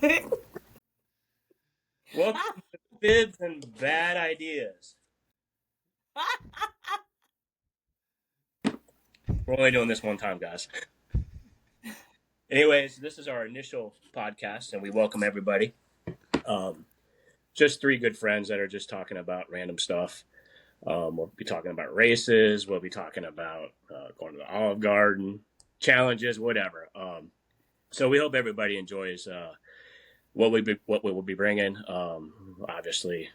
Welcome to Bibs and Bad Ideas. We're only doing this one time, guys. Anyways, this is our initial podcast, and we welcome everybody. Um, just three good friends that are just talking about random stuff. We'll be talking about races. We'll be talking about going to the Olive Garden, challenges, whatever. So we hope everybody enjoys what we will be bringing. Obviously,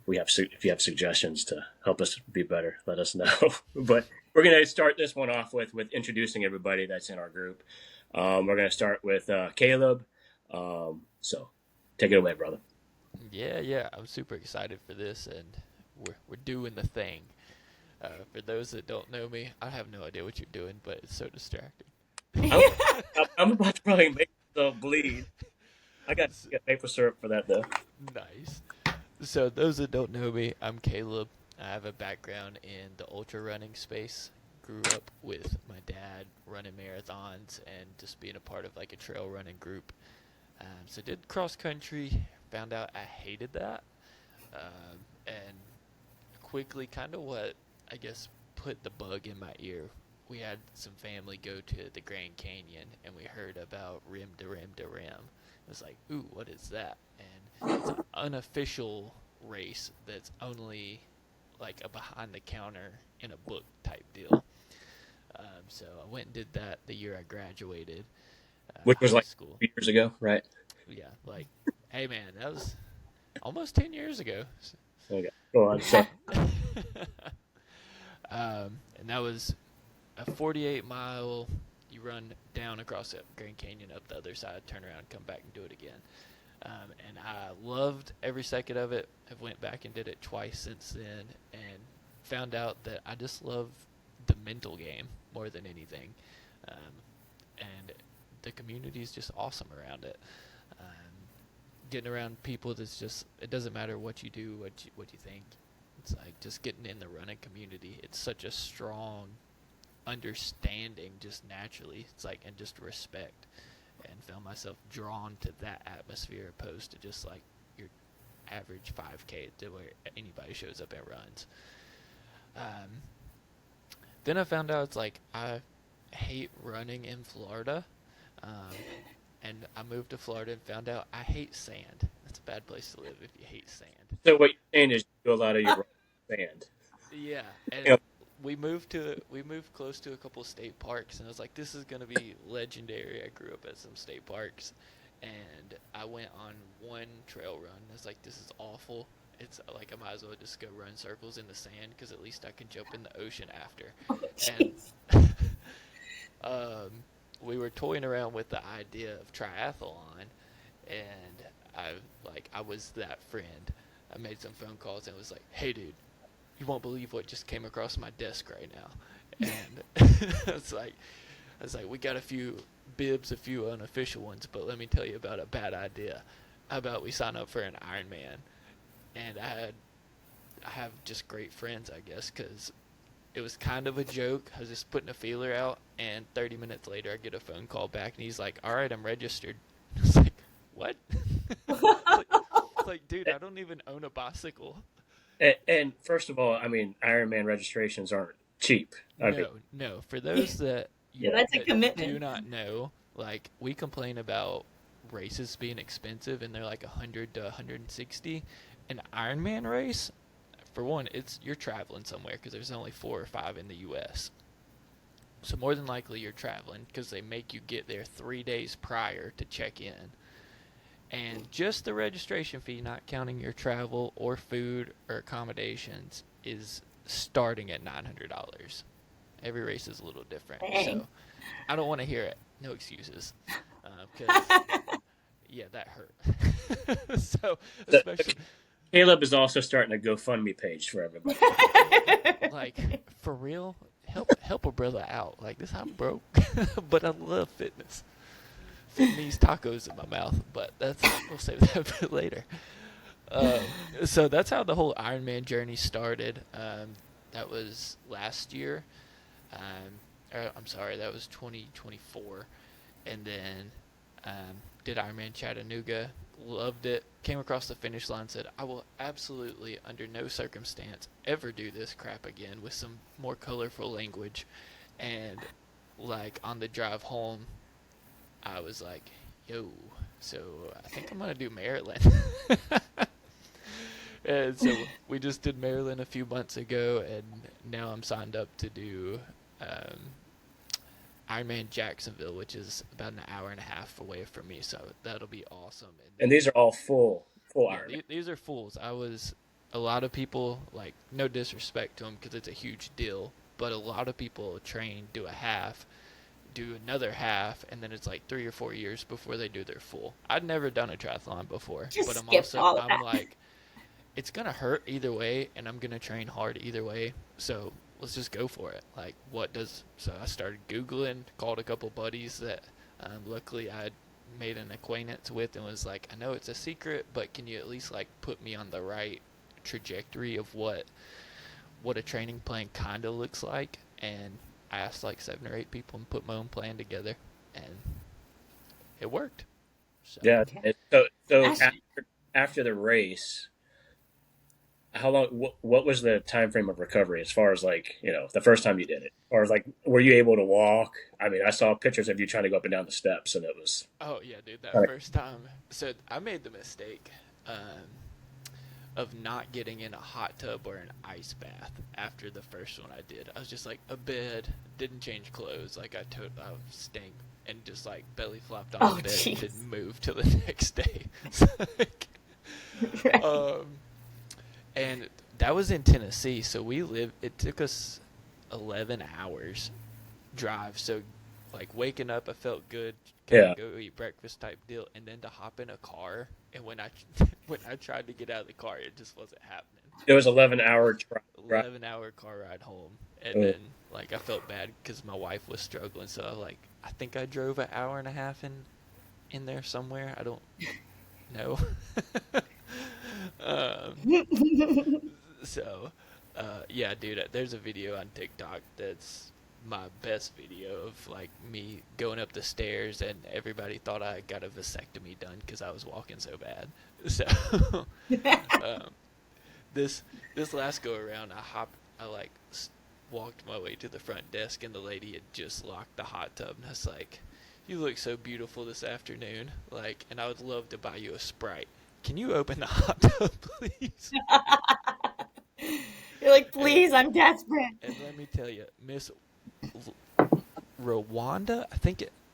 we have if you have suggestions to help us be better, let us know. But we're going to start this one off with introducing everybody that's in our group. We're going to start with Caleb. So take it away, brother. Yeah, I'm super excited for this, and we're doing the thing. For those that don't know me, I have no idea what you're doing, but it's so distracting. I'm, I'm about to probably make myself bleed. I got to get maple syrup for that though. Nice. So those that don't know me, I'm Caleb. I have a background in the ultra running space. Grew up with my dad running marathons and just being a part of like a trail running group. So did cross country. Found out I hated that, and quickly kind of what I guess put the bug in my ear. We had some family go to the Grand Canyon and we heard about rim to rim to rim. It was like, ooh, what is that? And it's an unofficial race that's only like a behind the counter in a book type deal. So I went and did that the year I graduated Which was high like school. 2 years ago, right? Yeah, like, hey man, that was almost 10 years ago. Okay, go on. So And that was a 48-mile. You run down across the Grand Canyon, up the other side, turn around, come back, and do it again. And I loved every second of it. I've went back and did it twice since then, and found out that I just love the mental game more than anything. And the community is just awesome around it. Um, Getting around people that's just, it doesn't matter what you do, what you think. It's like just getting in the running community. It's such a strong understanding just naturally. It's like, and just respect, and found myself drawn to that atmosphere opposed to just like your average 5K to where anybody shows up and runs. Um, then I found out it's like I hate running in Florida. Um, and I moved to Florida and found out I hate sand. That's a bad place to live if you hate sand. So what you're saying is you do a lot of your sand. Yeah, You and know, we moved close to a couple state parks, and I was like, this is gonna be legendary. I grew up at some state parks, and I went on one trail run. I was like, this is awful. It's like I might as well just go run circles in the sand because at least I can jump in the ocean after. And Jeez. um, we were toying around with the idea of triathlon, and I was that friend. I made some phone calls and was like, hey dude, you won't believe what just came across my desk right now. And it's like, I was like, we got a few bibs, a few unofficial ones, but let me tell you about a bad idea. How about we sign up for an Ironman? And I have just great friends, I guess, because it was kind of a joke. I was just putting a feeler out, and 30 minutes later, I get a phone call back, and he's like, all right, I'm registered. It's like, what? It's like, dude, I don't even own a bicycle. and first of all, I mean, Ironman registrations aren't cheap. I mean, No. For those that Yeah, that's a that do commitment. not know, like we complain about races being expensive, and they're like 100 to 160. An Ironman race, for one, it's you're traveling somewhere because there's only 4 or 5 in the U.S. So more than likely you're traveling because they make you get there 3 days prior to check in. And just the registration fee, not counting your travel or food or accommodations, is starting at $900. Every race is a little different. Dang. So I don't want to hear it. No excuses. Because, yeah, that hurt. So, the, especially, Caleb is also starting a GoFundMe page for everybody. like, for real, help a brother out. Like, this I'm broke, but I love fitness. Fit these tacos in my mouth, but we'll save that for later. Um, so that's how the whole Ironman journey started. That was last year. I'm sorry, that was 2024. And then did Ironman Chattanooga, loved it, came across the finish line, said, I will absolutely, under no circumstance, ever do this crap again with some more colorful language. And, like, on the drive home, I was like, yo, so I think I'm going to do Maryland. And so we just did Maryland a few months ago, and now I'm signed up to do um, Ironman Jacksonville, which is about an hour and a half away from me. So that'll be awesome. And these are all full Yeah, Ironman. these are fools. A lot of people, like, no disrespect to them because it's a huge deal, but a lot of people train, do a half, do another half, and then it's like 3 or 4 years before they do their full. I'd never done a triathlon before, Just but skip all of I'm that. like, it's gonna hurt either way, and I'm gonna train hard either way. So let's just go for it. Like, so I started Googling, called a couple buddies that luckily I had made an acquaintance with, and was like, I know it's a secret, but can you at least like put me on the right trajectory of what a training plan kind of looks like? And I asked like 7 or 8 people and put my own plan together, and it worked. So Yeah. Okay. So Actually, after the race, how long? What was the time frame of recovery as far as like the first time you did it, or like were you able to walk? I mean, I saw pictures of you trying to go up and down the steps, and it was oh yeah, dude, that kind first time. So I made the mistake of not getting in a hot tub or an ice bath after the first one I did. I was just like a bed, didn't change clothes, like I stank, and just like belly flopped on oh, the bed and jeez. didn't move till the next day. So, like, Right. um, and that was in Tennessee, so it took us 11 hours drive. So, like, waking up, I felt good, kind yeah. of go eat breakfast type deal, and then to hop in a car. And when I when I tried to get out of the car, it just wasn't happening. It was 11-hour drive. 11-hour car ride home, and Oh, then like I felt bad because my wife was struggling. So I think I drove an hour and a half in there somewhere. I don't know. um, So, yeah, dude, there's a video on TikTok that's my best video of like me going up the stairs, and everybody thought I got a vasectomy done because I was walking so bad. So, um, this this last go around, I like walked my way to the front desk, and the lady had just locked the hot tub, and I was like, "You look so beautiful this afternoon, like, and I would love to buy you a Sprite. Can you open the hot tub, please?" You're like, And please, I'm desperate. let me tell you, Miss Rwanda,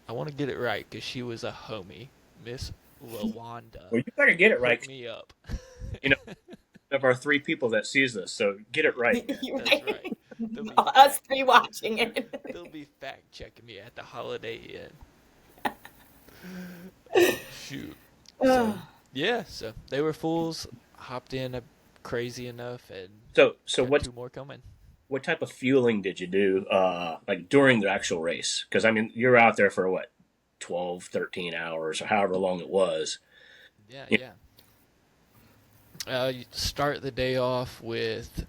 I want to get it right because she was a homie. Miss Rwanda well, you better get it right. hooked me up. You know, of our 3 people that sees this, so get it right. You're That's right. right. They'll be Us 3 watching it. they'll be fact checking me at the Holiday Inn. Oh shoot. So Ugh. yeah, so they were fools. Hopped in crazy enough, and So got 2 more coming. what type of fueling did you do like during the actual race? Because I mean, you're out there for what, 12, 13 hours or however long it was. Yeah, Yeah. yeah. You start the day off with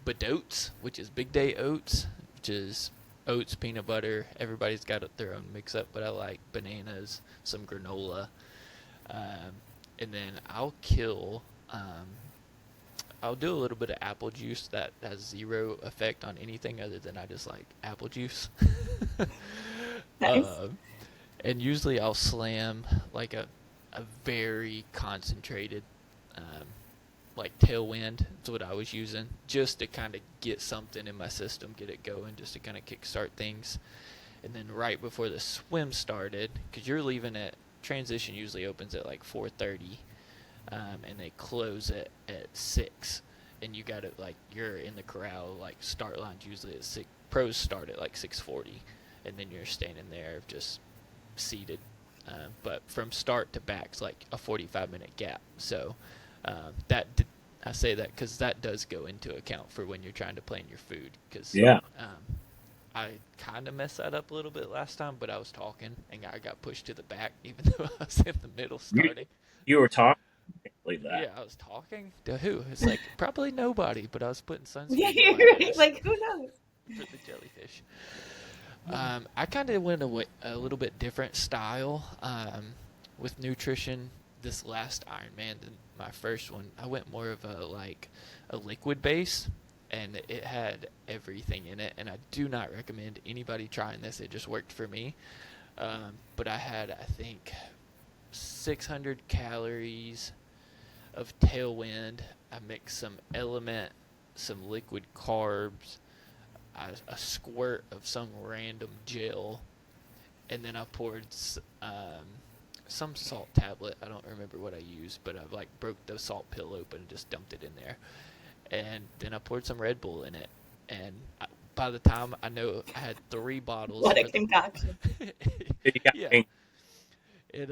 Badotes, which is Big Day Oats, which is oats, peanut butter. Everybody's got their own mix up, but I like bananas, some granola, and then I'll do a little bit of apple juice that has zero effect on anything other than I just like apple juice. Nice. um, and usually I'll slam like a very concentrated like tailwind. That's what I was using just to kind of get something in my system, get it going, just to kind of kickstart things. And then right before the swim started, because you're leaving at transition usually opens at like 4:30, and they close it at 6. And you got it like you're in the corral, like start line's usually at 6. Pros start at like 6:40, and then you're standing there just seated. But from start to back's like a 45-minute gap. So I say that because that does go into account for when you're trying to plan your food. Because Yeah. I kind of messed that up a little bit last time, but I was talking and I got pushed to the back, even though I was in the middle starting. You were talking. I can't believe that. Yeah, I was talking to who? It's like probably nobody, but I was putting Yeah, sunscreen you're on my right. face Like, who knows? for the jellyfish. I kind of went a little bit different style, with nutrition, this last Ironman, my first one, I went more of a liquid base, and it had everything in it. And I do not recommend anybody trying this. It just worked for me. But I had, I think, 600 calories of Tailwind. I mixed some Element, some liquid carbs, a squirt of some random gel, and then I poured some salt tablet. I don't remember what I used, but I like broke the salt pill open and just dumped it in there. And then I poured some Red Bull in it. And by the time I know I had 3 bottles. What a concoction. Yeah. It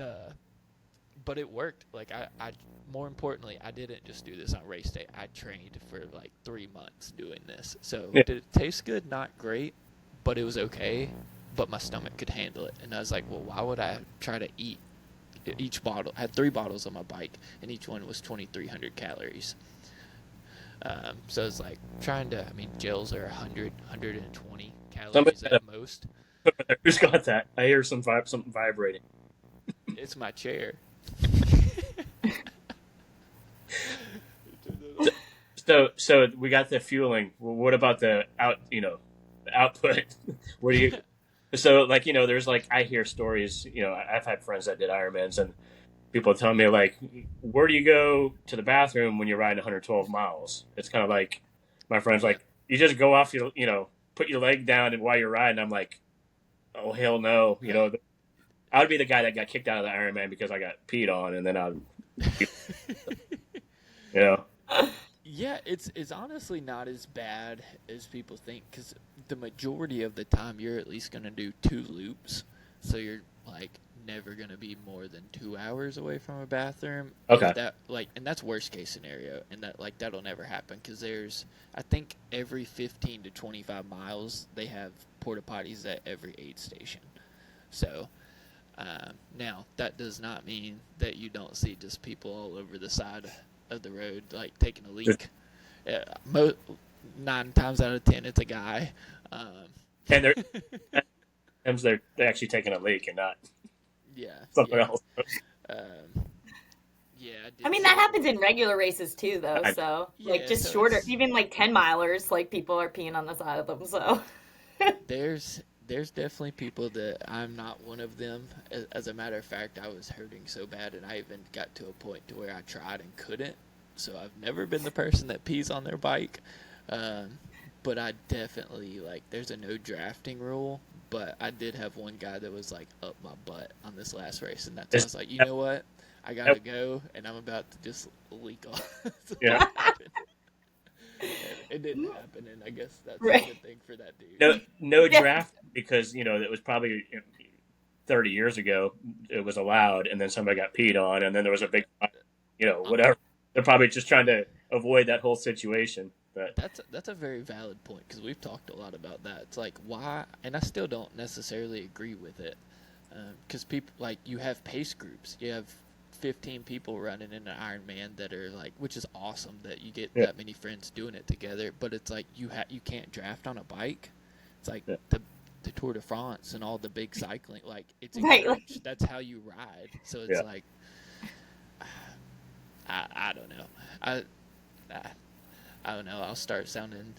but it worked. Like I more importantly, I didn't just do this on race day. I trained for like 3 months doing this. So did it taste good? Not great, but it was okay. But my stomach could handle it. And I was like, well, why would I try to eat each bottle? I had 3 bottles on my bike, and each one was 2,300 calories. So it's like trying to, I mean, gels are 100, 120 calories at most. Who's got that? I hear something vibrating. It's my chair. So we got the fueling. Well, what about the output? Where do you? So like there's like I hear stories. I've had friends that did Ironmans, and people tell me like, where do you go to the bathroom when you're riding 112 miles? It's kind of like my friends like you just go off put your leg down and while you're riding. I'm like, oh hell no, I would be the guy that got kicked out of the Ironman because I got peed on, and then I'd Yeah, it's honestly not as bad as people think, because the majority of the time you're at least going to do 2 loops, so you're like never going to be more than 2 hours away from a bathroom. Okay. And that's worst case scenario, and that'll never happen, because there's, I think, every 15 to 25 miles they have porta potties at every aid station. So now that does not mean that you don't see just people all over the side of the road like taking a leak. 9 times out of 10 it's a guy, and they're actually taking a leak and not something else. I mean, that happens in regular races too, though. So like just shorter, even like 10-milers, like people are peeing on the side of them. So there's definitely people that I'm not one of them. As a matter of fact, I was hurting so bad, and I even got to a point to where I tried and couldn't. So I've never been the person that pees on their bike. But I definitely, like, there's a no drafting rule, but I did have one guy that was, like, up my butt on this last race, and that's why I was like, you know what? I gotta go, and I'm about to just leak off. So yeah. It didn't happen, and I guess that's a good thing for that dude. No draft, because, it was probably 30 years ago, it was allowed, and then somebody got peed on, and then there was a big, whatever. They're probably just trying to avoid that whole situation. But that's a very valid point, because we've talked a lot about that. It's like, why? And I still don't necessarily agree with it, because people, like, you have pace groups. You have 15 people running in an Ironman that are like, which is awesome that you get that many friends doing it together. But it's like you can't draft on a bike. It's like the Tour de France and all the big cycling. Like it's encouraged. That's how you ride. So it's like, I don't know. I don't know. I'll start sounding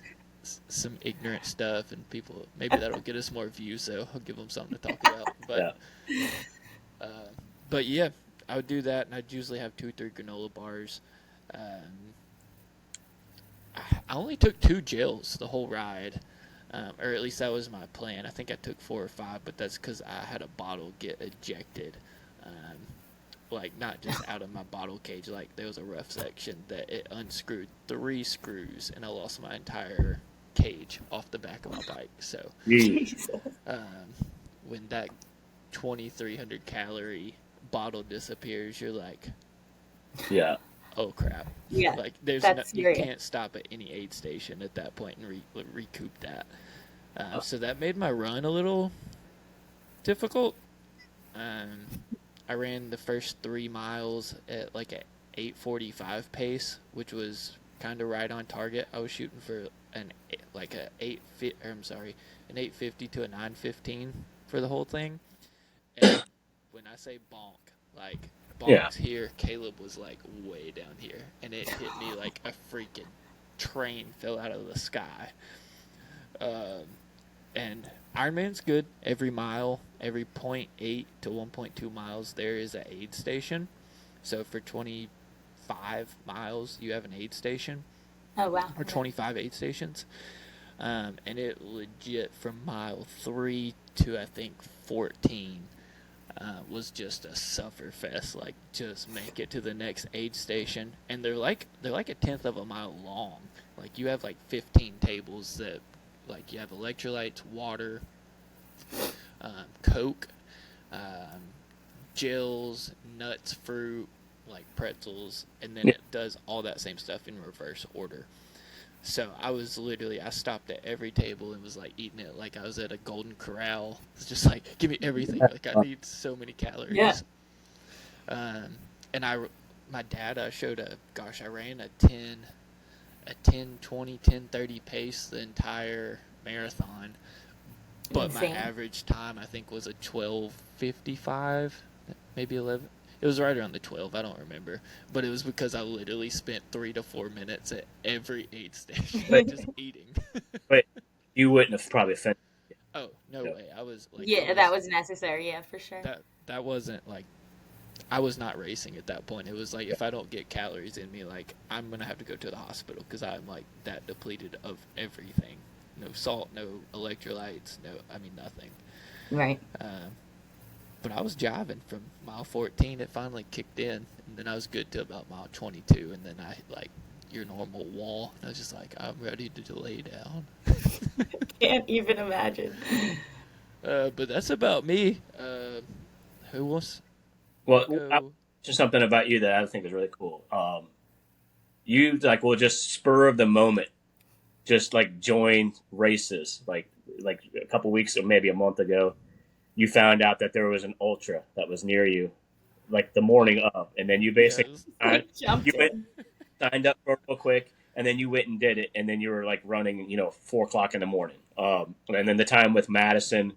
some ignorant stuff, and people, maybe that'll get us more views, so I'll give them something to talk about. But yeah, I would do that, and I'd usually have 2 or 3 granola bars. I only took 2 gels the whole ride, or at least that was my plan. I think I took 4 or 5, but that's because I had a bottle get ejected. Like, not just out of my bottle cage. Like, there was a rough section that it unscrewed 3 screws, and I lost my entire cage off the back of my bike. So, when that 2,300 calorie bottle disappears, you're like, oh crap. Yeah, like you can't stop at any aid station at that point and recoup that. So that made my run a little difficult. I ran the first 3 miles at like a 8:45 pace, which was kind of right on target. I was shooting for an 8:50 to a 9:15 for the whole thing. And when I say bonk, Like Yeah. box here, Caleb was like way down here, and it hit me like a freaking train fell out of the sky. And Ironman's good. Every mile, every 0.8 to 1.2 miles, there is an aid station. So for 25 miles, you have an aid station. Oh, wow. Or 25 aid stations. And it legit from mile 3 to I think 14 was just a suffer fest. Like, just make it to the next aid station, and they're like a tenth of a mile long. Like, you have like 15 tables that, like, you have electrolytes, water, Coke, gels, nuts, fruit, like pretzels, and then it does all that same stuff in reverse order. So I stopped at every table and was like eating it like I was at a Golden Corral. It's just like, give me everything. Like, I need so many calories. Yeah. And my dad, I ran a 10:20, 10:30 pace the entire marathon. But Insane. my average time, I think, was a 12:55, maybe 11. It was right around the 12. I don't remember. But it was because I literally spent 3 to 4 minutes at every aid station just eating. But you wouldn't have probably finished. Oh, no way. I was like... Yeah, that was necessary. Yeah, for sure. That wasn't like... I was not racing at that point. It was like, if I don't get calories in me, like, I'm going to have to go to the hospital because I'm like that depleted of everything. No salt, no electrolytes, nothing. Right. But I was jiving from mile 14. It finally kicked in, and then I was good till about mile 22, and then I hit like your normal wall, and I was just like, I'm ready to lay down. Can't even imagine. But that's about me. Who wants? Well, just something about you that I think is really cool. You like will just spur of the moment, just like join races. Like a couple weeks or maybe a month ago, you found out that there was an ultra that was near you, like the morning of, and then you basically signed up for it real quick, and then you went and did it, and then you were like running, 4 o'clock in the morning. And then the time with Madison,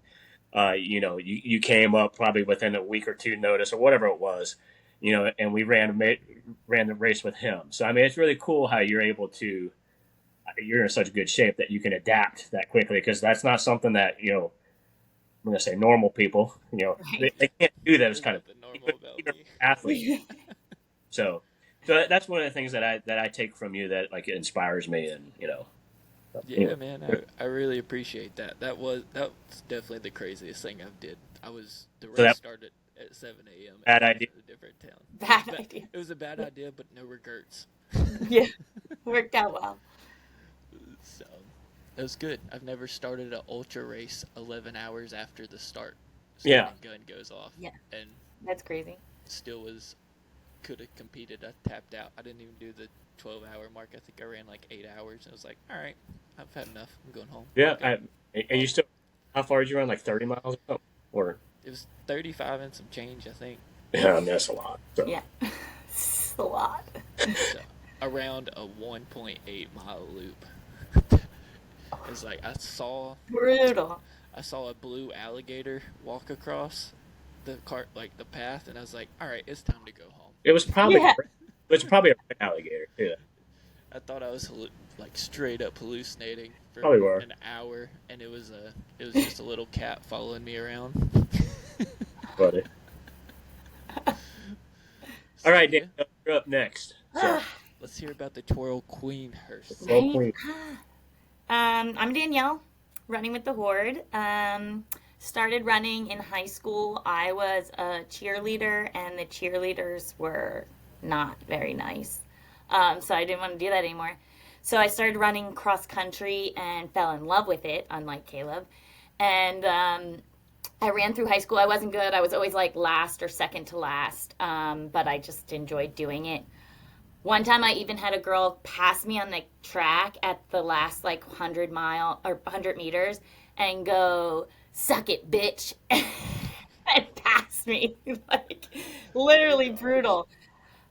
you came up probably within a week or two notice or whatever it was, and we ran the race with him. So I mean, it's really cool how you're able to. You're in such good shape that you can adapt that quickly, because that's not something that I'm going to say normal people, Right. they can't do that as kind of even athlete. So that's one of the things that I take from you that like it inspires me, and Yeah, man, I really appreciate that. That's definitely the craziest thing I've did. The race started at 7 a.m. Bad idea. A different town. Bad idea. It was a bad idea, but no regrets. Yeah, worked out well. So it was good. I've never started an ultra race 11 hours after the start. Yeah. Gun goes off. Yeah. And That's crazy. still could have competed. I tapped out. I didn't even do the 12-hour mark. I think I ran like 8 hours. And I was like, all right, I've had enough. I'm going home. Yeah. And you still, how far did you run? Like 30 miles or something? Or it was 35 and some change, I think. yeah, that's a lot. So. Yeah, it's a lot. So, around a 1.8 mile loop. It's like Brutal. I saw a blue alligator walk across the path, and I was like, all right, it's time to go home. It was probably a red alligator too. I thought I was like straight up hallucinating for an hour, and it was just a little cat following me around. Buddy. All right, Dan, you're up next. So. Let's hear about the Twirl Queen Hearst. I'm Danyelle, running with the Horde. Started running in high school. I was a cheerleader, and the cheerleaders were not very nice. So I didn't want to do that anymore. So I started running cross country and fell in love with it, unlike Caleb. And I ran through high school. I wasn't good. I was always like last or second to last, but I just enjoyed doing it. One time I even had a girl pass me on the track at the last like 100 meters and go, "Suck it, bitch," and pass me. Like, literally brutal.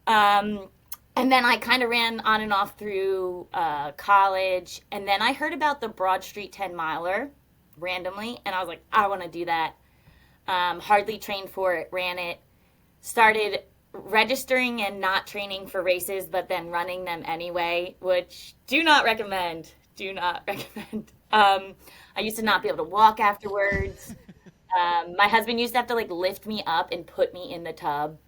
And then I kind of ran on and off through college. And then I heard about the Broad Street 10 miler randomly. And I was like, I want to do that. Hardly trained for it, ran it. started registering and not training for races, but then running them anyway, which do not recommend. Do not recommend. I used to not be able to walk afterwards. My husband used to have to like lift me up and put me in the tub.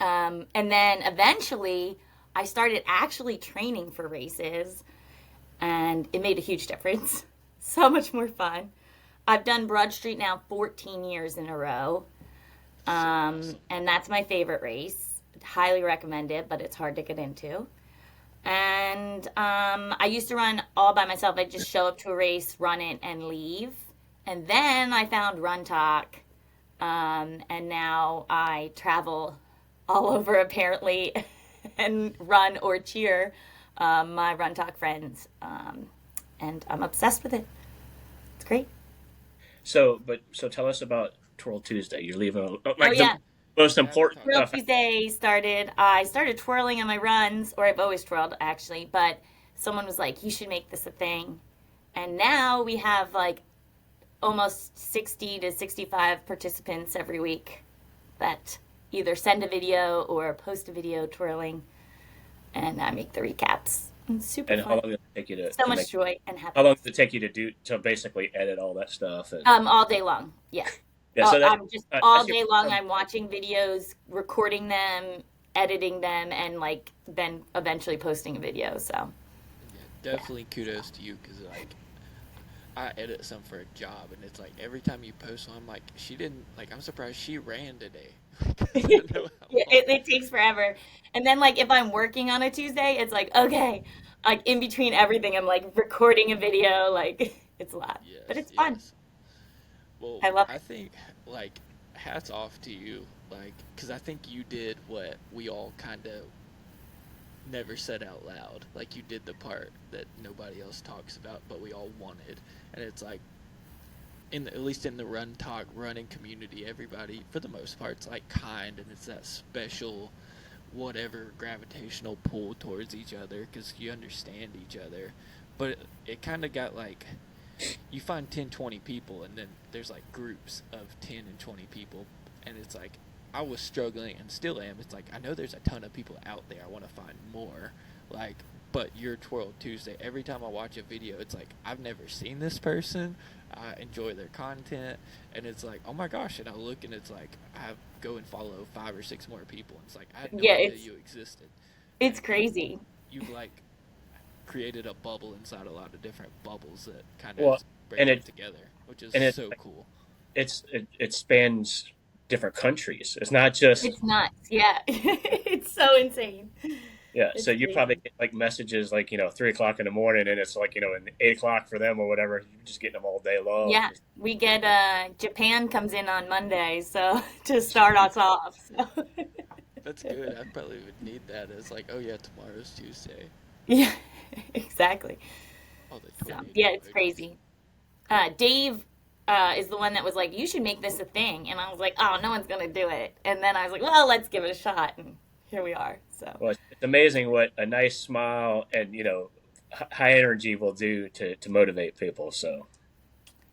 And then eventually I started actually training for races, and it made a huge difference. So much more fun. I've done Broad Street now 14 years in a row. And that's my favorite race. Highly recommend it, but it's hard to get into. And I used to run all by myself. I'd just show up to a race, run it, and leave. And then I found Run Talk, and now I travel all over apparently and run or cheer my Run Talk friends. And I'm obsessed with it. It's great. So tell us about Twirl Tuesday. You're leaving Oh, like the yeah. most Yeah, let's important talk Twirl about stuff. Tuesday started. I started twirling on my runs, or I've always twirled actually, but someone was like, "You should make this a thing." And now we have like almost 60 to 65 participants every week that either send a video or post a video twirling, and I make the recaps. It's super And how fun. long did it take you So to much make? joy and How long happiness. did it take you to do to basically edit all that stuff? And All day long. Yeah. yeah, so I'm just that's all your day long. I'm watching videos, recording them, editing them, and like then eventually posting a video. So yeah, yeah, definitely kudos to you because like I edit some for a job, and it's like every time you post one, I'm like, she didn't like. I'm surprised she ran today because I don't know how it, long. it takes forever. And then like if I'm working on a Tuesday, it's like okay, like in between everything, I'm like recording a video. Like it's a lot, but Yes, it's fun. yes. Well, I love I it. think like hats off to you, like because I think you did what we all kind of never said out loud. Like you did the part that nobody else talks about, but we all wanted, and it's like at least in the run talk running community, everybody for the most part is like kind, and it's that special whatever gravitational pull towards each other because you understand each other. But it kind of got like you find 10, 20 people, and then there's like groups of 10 and 20 people, and it's like I was struggling and still am. It's like I know there's a ton of people out there. I want to find more. Like, but your Twirl Tuesday, every time I watch a video, it's like I've never seen this person. I enjoy their content, and it's like, oh my gosh! And I look, and it's like I go and follow 5 or 6 more people. And it's like I had no Yeah, idea you existed, it's and crazy. you've like created a bubble inside a lot of different bubbles that kind of well, break and it it together, which is and it so cool. it spans different countries. It's not just It's nuts. Yeah, it's so insane. yeah. So It's you probably crazy. get like messages like 3 o'clock in the morning, and it's like and 8 o'clock for them or whatever. You're just getting them all day long. Yeah, we get Japan comes in on Monday, so to start us off. So That's good. I probably would need that as like, oh yeah, tomorrow's Tuesday. yeah, exactly. All the So tornado yeah, it's emojis. crazy. Dave is the one that was like, "You should make this a thing," and I was like, "Oh, no one's gonna do it." And then I was like, "Well, let's give it a shot," and here we are. So Well, it's amazing what a nice smile and high energy will do to motivate people. So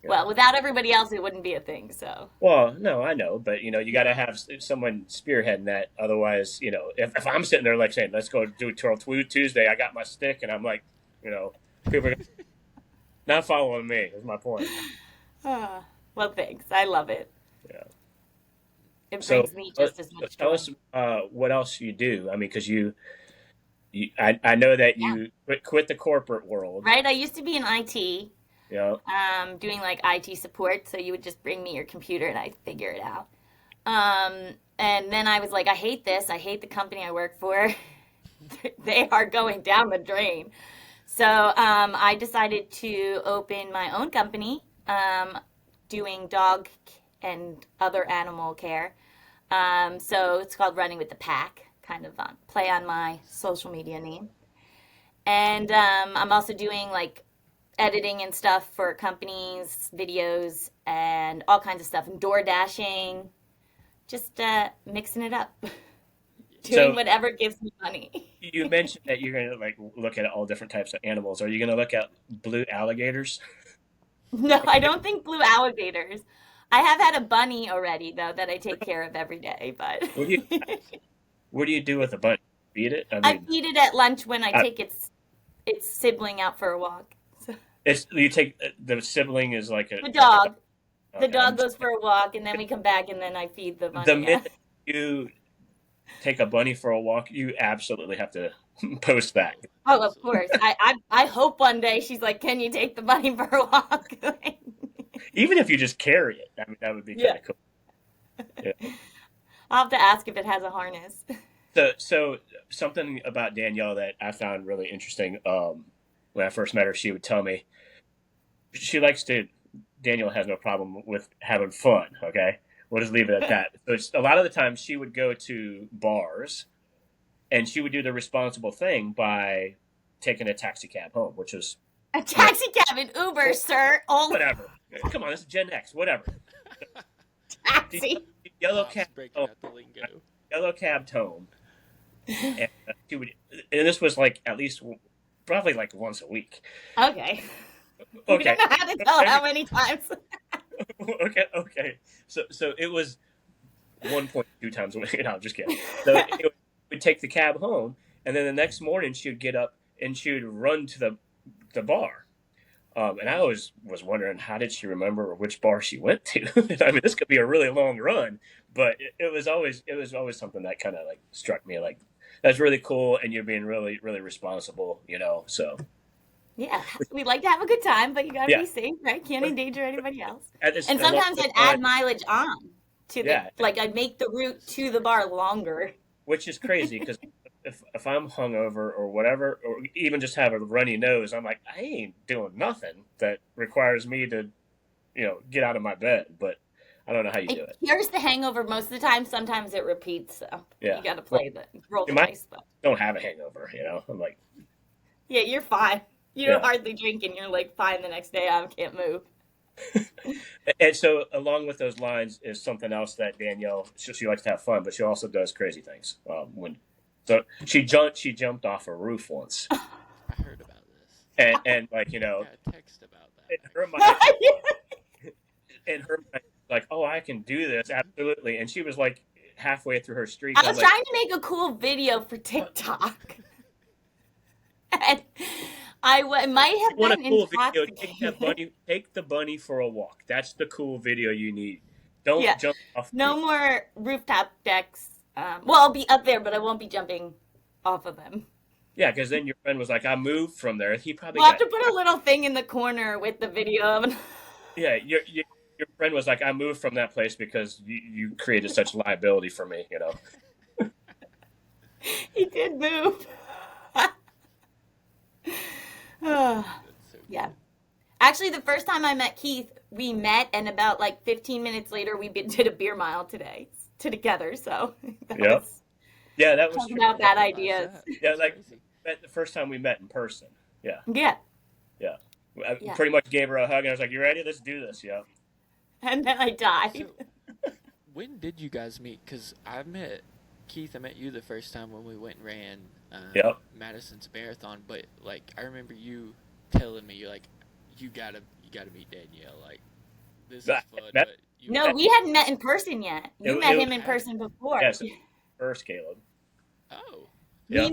you well, know. without everybody else, it wouldn't be a thing. So Well, no, I know, but you got to have someone spearheading that. Otherwise, if I'm sitting there like saying, "Let's go do Twirl Tuesday," I got my stick, and I'm like, people are not following me. Is my point. well, thanks. I love it. Yeah. It So, brings me just as much tell joy. us what else you do. I mean, because I know that Yeah. you quit the corporate world. Right? I used to be in IT, You know, doing like IT support. So you would just bring me your computer and I'd figure it out. And then I was like, I hate this. I hate the company I work for. They are going down the drain. So I decided to open my own company, doing dog and other animal care. So it's called Running with the Pack, kind of play on my social media name. And I'm also doing like editing and stuff for companies, videos, and all kinds of stuff, and door dashing, just mixing it up, doing so whatever gives me money. you mentioned that you're going to like look at all different types of animals. Are you going to look at blue alligators? No, I don't think blue alligators. I have had a bunny already though that I take care of every day, but What do you what do you do with a bunny? Feed it? I I mean, feed it at lunch when I I, take its sibling out for a walk. So, it's you take the sibling is the like a dog. dog. The Okay, dog goes for a walk and then we come back and then I feed the the bunny. Yeah. minute you take a bunny for a walk, you absolutely have to post that. Oh, of Absolutely. course. I hope one day she's like, "Can you take the bunny for a walk?" Even if you just carry it, I mean, that would be kind Yeah. of cool. Yeah. I'll have to ask if it has a harness. So something about Danielle that I found really interesting. When I first met her, she would tell me she likes to. Danielle has no problem with having fun. Okay, we'll just leave it at that. So a lot of the time, she would go to bars, and she would do the responsible thing by taking a taxi cab home, which was A you know taxi cab, an Uber, sir. Old whatever. Come on, this is Gen X, whatever. The taxi. yellow Pops cab breaking home, out the lingo. yellow cabbed home, and she would, and this was like at least probably like once a week. Okay. We Okay, don't know how to tell how many times. okay. So it was 1.2 times a week. No, I'm just kidding. So it would take the cab home, and then the next morning she would get up and she would run to the bar. And I always was wondering how did she remember which bar she went to. I mean, this could be a really long run, but it was always something that kind of like struck me like that's really cool, and you're being really really responsible, So Yeah, we like to have a good time, but you gotta yeah, be safe, right? Can't endanger anybody else. at this And along sometimes those I'd add lines, mileage on to the yeah, like I'd make the route to the bar longer. which is crazy because if I'm hungover or whatever, or even just have a runny nose, I'm like I ain't doing nothing that requires me to get out of my bed, but I don't know how you do It it. cures the hangover most of the time. Sometimes it repeats, so Yeah, you gotta well, roll you the might dice. But don't have a hangover. I'm like, yeah, you're fine. You're yeah. hardly drinking. You're like fine the next day. I can't move. And so, along with those lines, is something else that Danielle. She likes to have fun, but she also does crazy things. So she jumped off a roof once, I heard about this. and like I got a text about that in her actually. mind, in her mind, like, oh, I can do this absolutely, and she was like halfway through her streak. I I'm was like, trying to make a cool video for TikTok, and might you have want a been cool video? Take that intoxicated. bunny, take the bunny for a walk. That's the cool video you need. Don't Yeah, jump off the no roof. more rooftop decks. Well, I'll be up there, but I won't be jumping off of them. Yeah, because then your friend was like, I moved from there. He probably We'll have got to put a little thing in the corner with the video of an yeah. Your friend was like, I moved from that place because you created such liability for me. He did move. Oh, That's so yeah. cool. Actually, the first time I met Keith, we met, and about like 15 minutes later, did a beer mile together. So that Yeah, was yeah, that was talk true. about bad Why's ideas. that? Yeah, That's like crazy. the first time we met in person. Yeah, Yeah, yeah. I yeah. pretty much gave her a hug and I was like, "You ready? Let's do this." Yeah, And then I died. So, when did you guys meet? Because I met Keith. I met you the first time when we went and ran yeah. Madison's marathon. But like, I remember you telling me, you're like, you gotta meet Danielle. Like, this is That, fun. that, But you No, met we hadn't met in person yet. it, You met it, him in hadn't. person before. yes, first Caleb. Oh, Yeah,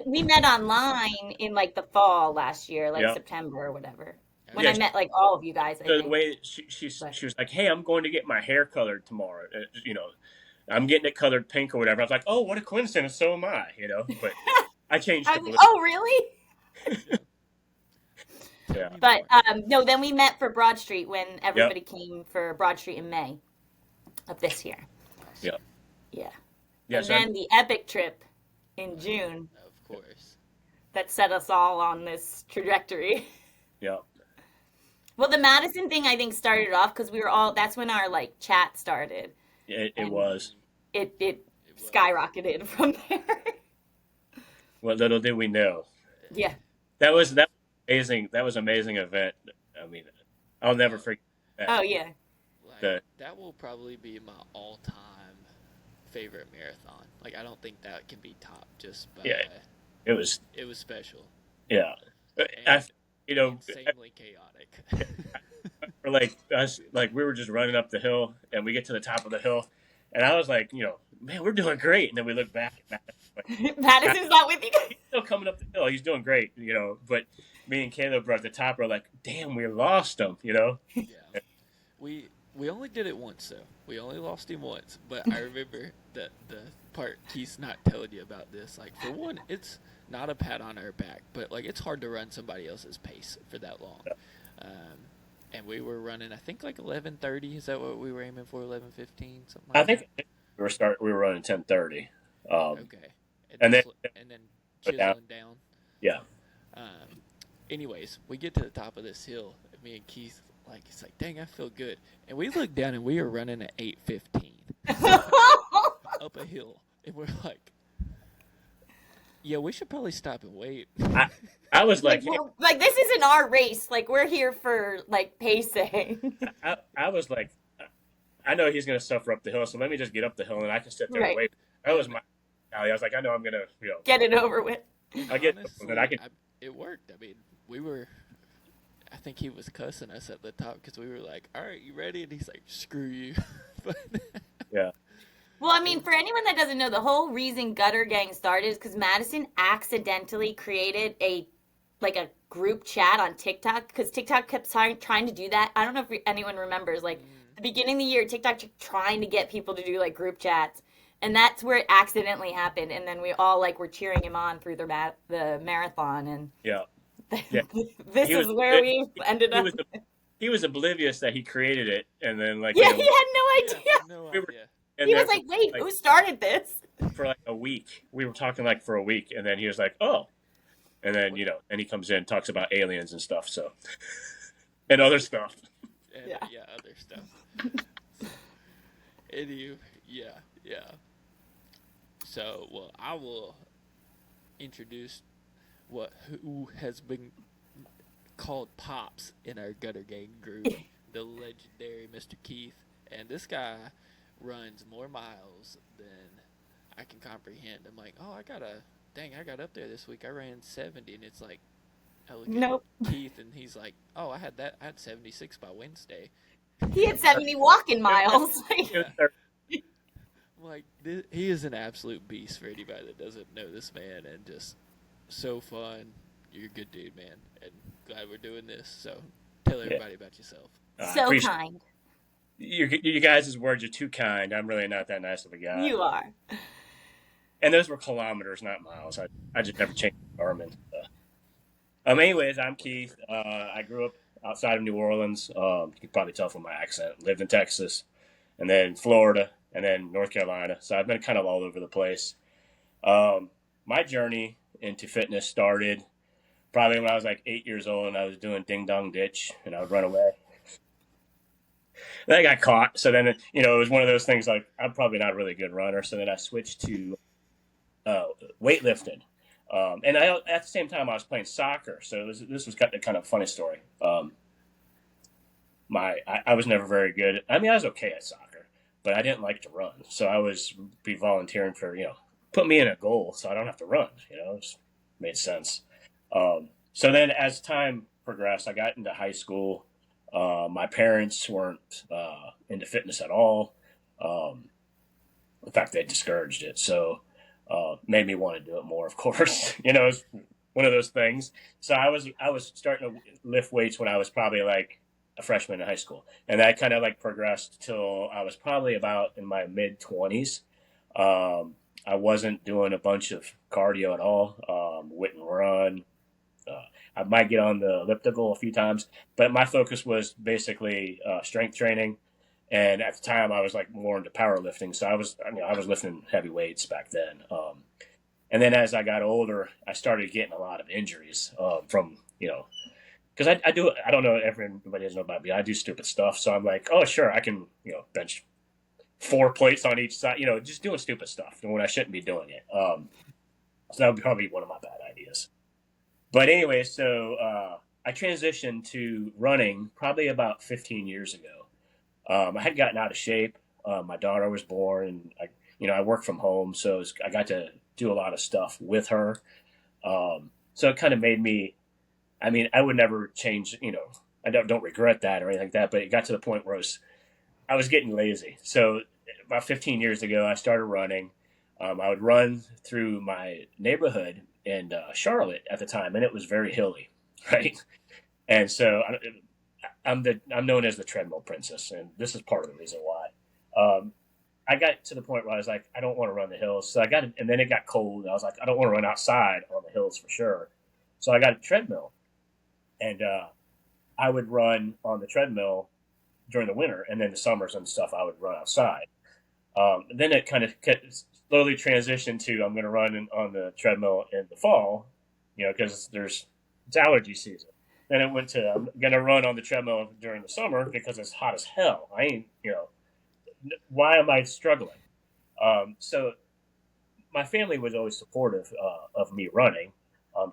We met online in like the fall last year, like yeah, September or whatever. When yeah. I met like all of you guys, I So the think. way But she was like, "Hey, I'm going to get my hair colored tomorrow. I'm getting it colored pink or whatever." I was like, "Oh, what a coincidence! So am I." But I changed I it was a like, little. oh, really? yeah. Tell Yeah, me But more. no, then we met for Broad Street when yep, everybody came for Broad Street in May of this year. Awesome. yep, Yeah. And yes. then the epic trip in June Of course. that set us all on this trajectory. Yep. Well, the Madison thing I think started off because we were all, that's when our like chat started It and was. it It was. skyrocketed from there. What little did we know. Yeah. That was amazing. That was an amazing event. I mean, I'll never Uh, forget Oh, that. yeah. like, The that will probably be my all-time favorite marathon. Like, I don't think that can be topped just by. yeah, it was It was special. yeah. I And you know, insanely chaotic. or like us, like we were just running up the hill, and we get to the top of the hill, and I was like, man, we're doing great. And then we look back, and like, Madison's not with you guys. he's still coming up the hill. He's doing great, But me and Caleb were at the top. We're like, damn, we lost him. Yeah, we only did it once though. We only lost him once, but I remember that the part Keith's not telling you about this. Like for one, it's not a pat on our back, but like it's hard to run somebody else's pace for that long. And we were running, I think like 11:30. Is that what we were aiming for? 11:15, something like I that. think we were running 10:30. Okay, and then chiseling down. Yeah. Anyways, we get to the top of this hill. And me and Keith, like, it's like, dang, I feel good. And we look down, and we are running at 8:15 up a hill, and we're like, yeah, we should probably stop and wait. I was like, like this isn't our race. Like we're here for like pacing. I was like, I know he's gonna suffer up the hill, so let me just get up the hill and I can sit there Right. and wait. That was my. I was like, I know I'm gonna, Get it over with. I get, Honestly, and I can. it worked. I mean, I think he was cussing us at the top because we were like, all right, you ready? And he's like, screw you. But Yeah. Well, I mean, for anyone that doesn't know, the whole reason Gutter Gang started is because Madison accidentally created a group chat on TikTok because TikTok kept trying to do that. I don't know if anyone remembers, like the beginning of the year, TikTok trying to get people to do like group chats, and that's where it accidentally happened. And then we all like were cheering him on through the marathon, and Yeah. this is where we ended up. He was oblivious that he created it, and then like Yeah, he had no idea. yeah, no We were- idea. and He then was like, "Wait, who started this?" for like a week. We were talking like for a week, and then he was like, "Oh," and then and he comes in and talks about aliens and stuff, so and other stuff. And, Yeah. Other stuff. Anywho, yeah. So, well, I will introduce who has been called Pops in our Gutter Gang group, the legendary Mr. Keith. And this guy runs more miles than I can comprehend. I'm like, oh, I got up there this week. I ran 70, and it's like, I look Nope. at Keith, and he's like, oh, I had 76 by Wednesday. He had 70 walking miles. I'm like, he is an absolute beast for anybody that doesn't know this man, and just so fun. You're a good dude, man, and glad we're doing this. So tell everybody about yourself. So kind. You guys' words are too kind. I'm really not that nice of a guy. You are. And those were kilometers, not miles. I just never changed the Garmin. Anyways, I'm Keith. I grew up outside of New Orleans. You can probably tell from my accent. Lived in Texas, and then Florida, and then North Carolina. So I've been kind of all over the place. My journey into fitness started probably when I was like 8 years old, and I was doing ding dong ditch, and I would run away. Then I got caught. So then, it was one of those things like I'm probably not a really good runner. So then I switched to weightlifting. And at the same time, I was playing soccer. So this was kind of a funny story. I was never very good. I mean, I was okay at soccer, but I didn't like to run. So I was volunteering for, put me in a goal so I don't have to run. It just made sense. So then as time progressed, I got into high school. My parents weren't into fitness at all. In fact, they discouraged it. So made me want to do it more, of course. It's one of those things. So I was starting to lift weights when I was probably like a freshman in high school. And that kind of like progressed till I was probably about in my mid-20s. I wasn't doing a bunch of cardio at all. Wouldn't run. I might get on the elliptical a few times, but my focus was basically strength training. And at the time, I was like more into powerlifting, so I was lifting heavy weights back then. And then as I got older, I started getting a lot of injuries from because I do. I don't know if everybody doesn't know about me. I do stupid stuff, so I'm like, oh sure, I can bench 4 plates on each side, just doing stupid stuff when I shouldn't be doing it. So that would be probably one of my bad ideas. But anyway, so I transitioned to running probably about 15 years ago. I had gotten out of shape. My daughter was born, and I work from home, so I got to do a lot of stuff with her. So it kind of made me I mean, I would never change, I don't regret that or anything like that, but it got to the point where I was getting lazy. So about 15 years ago, I started running. I would run through my neighborhood in Charlotte at the time, and it was very hilly, right? And so I'm known as the treadmill princess, and this is part of the reason why. I got to the point where I was like, I don't want to run the hills. So I got it, and then it got cold. And I was like, I don't want to run outside on the hills for sure. So I got a treadmill, and I would run on the treadmill during the winter, and then the summers and stuff I would run outside. Then it kind of slowly transitioned to I'm going to run on the treadmill in the fall, because it's allergy season. Then it went to I'm going to run on the treadmill during the summer because it's hot as hell. I ain't, why am I struggling? So my family was always supportive of me running,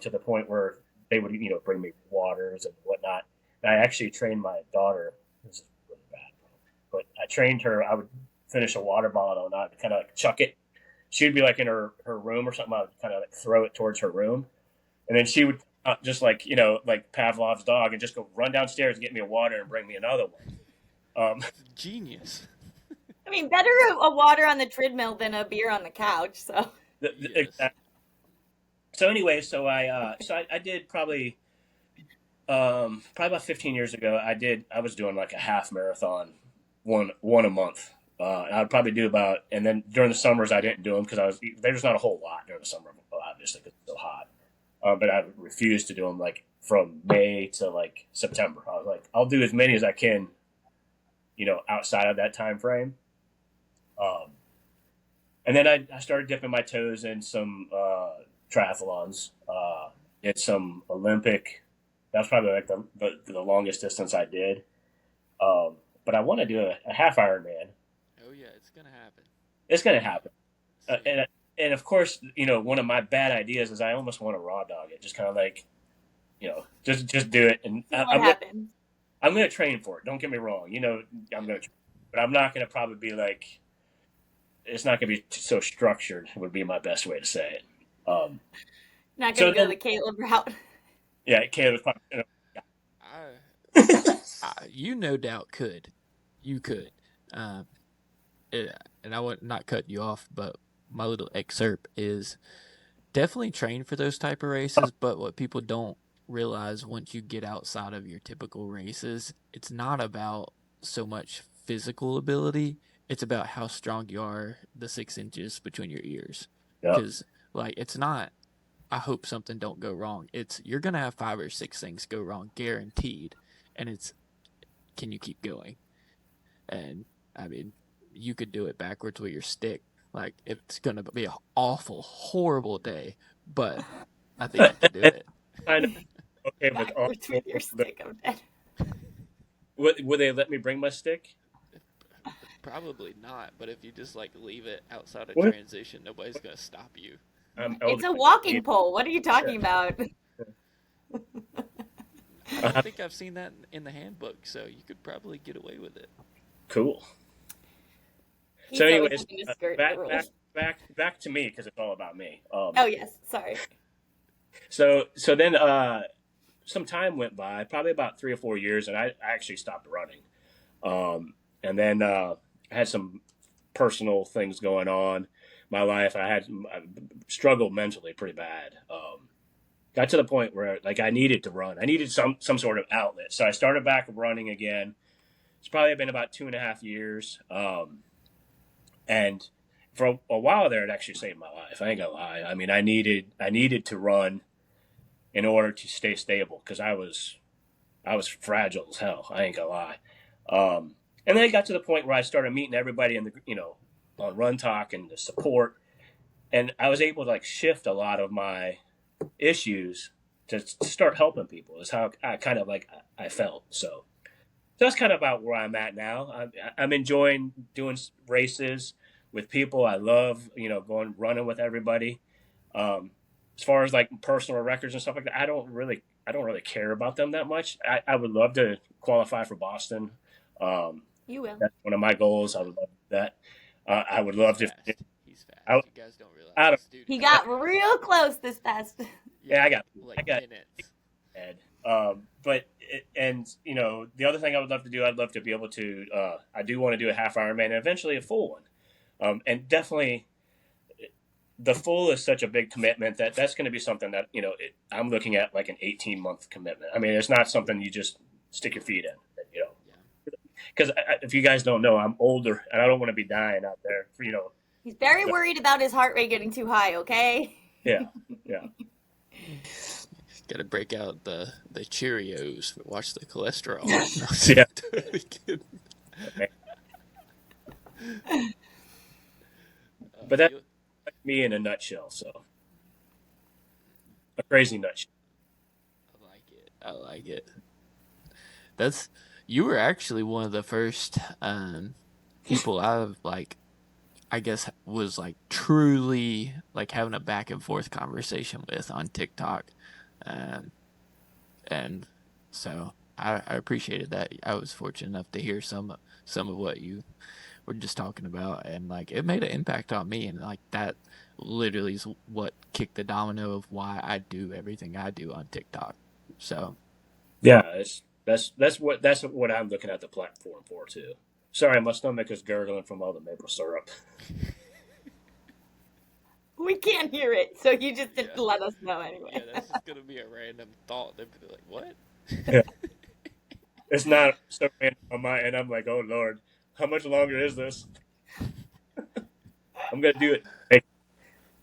to the point where they would, bring me waters and whatnot. And I actually trained my daughter. This is really bad, but I trained her. I would finish a water bottle and I'd kind of like chuck it. She'd be like in her room or something. I would kind of like throw it towards her room, and then she would just like like Pavlov's dog, and just go run downstairs and get me a water and bring me another one. Genius. I mean, better a water on the treadmill than a beer on the couch. So. Yes. So anyway, so I did probably about 15 years ago. I was doing like a half marathon, one a month. I'd probably do about, and then during the summers I didn't do them because there's not a whole lot during the summer, obviously because it's so hot. But I refused to do them like from May to like September. I was like, I'll do as many as I can, outside of that time frame. And then I started dipping my toes in some triathlons. Did some Olympic. That was probably like the longest distance I did. But I want to do a half Ironman. Oh yeah, it's gonna happen. It's gonna happen. And of course, one of my bad ideas is I almost want to raw dog it. Just kind of like, just do it. And What happened? I'm gonna train for it. Don't get me wrong. I'm gonna, but I'm not gonna probably be like. It's not going to be so structured. Would be my best way to say it. Not going to go the Caleb route. Yeah, Caleb. You no doubt could. You could. And I would not cut you off, but my little excerpt is definitely train for those type of races. But what people don't realize once you get outside of your typical races, it's not about so much physical ability. It's about how strong you are, the 6 inches between your ears. Because, it's not, I hope something don't go wrong. It's, you're going to have 5 or 6 things go wrong, guaranteed. And it's, can you keep going? And, I mean, you could do it backwards with your stick. Like, it's going to be an awful, horrible day. But I think you can do it. Kind of okay backwards with your stick, I'm dead. Would they let me bring my stick? Probably not, but if you just leave it outside of transition, nobody's gonna stop you. It's a walking pole. What are you talking about? I think I've seen that in the handbook, so you could probably get away with it. Cool. So, anyways, back to me because it's all about me. Oh yes, sorry. So then some time went by, probably about 3 or 4 years, and I actually stopped running. And then I had some personal things going on in my life. I struggled mentally pretty bad. Got to the point where I needed to run. I needed some sort of outlet. So I started back running again. It's probably been about 2.5 years. And for a while there, it actually saved my life. I ain't gonna lie. I mean, I needed to run in order to stay stable because I was fragile as hell. I ain't gonna lie. And then it got to the point where I started meeting everybody on Run Talk and the support, and I was able to shift a lot of my issues to start helping people. Is how I kind of I felt. So that's kind of about where I'm at now. I'm enjoying doing races with people. I love going running with everybody. As far as personal records and stuff like that, I don't really care about them that much. I would love to qualify for Boston. You will. That's one of my goals. I would love that. I would love to. He's fast. You guys don't realize. He got real close this past. Yeah, I got minutes. And the other thing I would love to do, I'd love to be able to. I do want to do a half Ironman and eventually a full one. And definitely, the full is such a big commitment that's going to be something that I'm looking at like an 18-month commitment. I mean, it's not something you just stick your feet in. Because if you guys don't know, I'm older and I don't want to be dying out there. He's very worried about his heart rate getting too high. Okay. Yeah. Got to break out the Cheerios. Watch the cholesterol. Yeah. Totally kidding. But that's me in a nutshell. So a crazy nutshell. I like it. You were actually one of the first people I've I guess was truly having a back and forth conversation with on TikTok, and so I appreciated that. I was fortunate enough to hear some of what you were just talking about, and it made an impact on me, and that literally is what kicked the domino of why I do everything I do on TikTok. So yeah, that's what I'm looking at the platform for too. Sorry, my stomach is gurgling from all the maple syrup. We can't hear it, so you just didn't let us know anyway. Yeah, that's just gonna be a random thought. They'd be like, "What?" Yeah. It's not so random on my end. I'm like, oh Lord, how much longer is this? I'm gonna do it. Hey.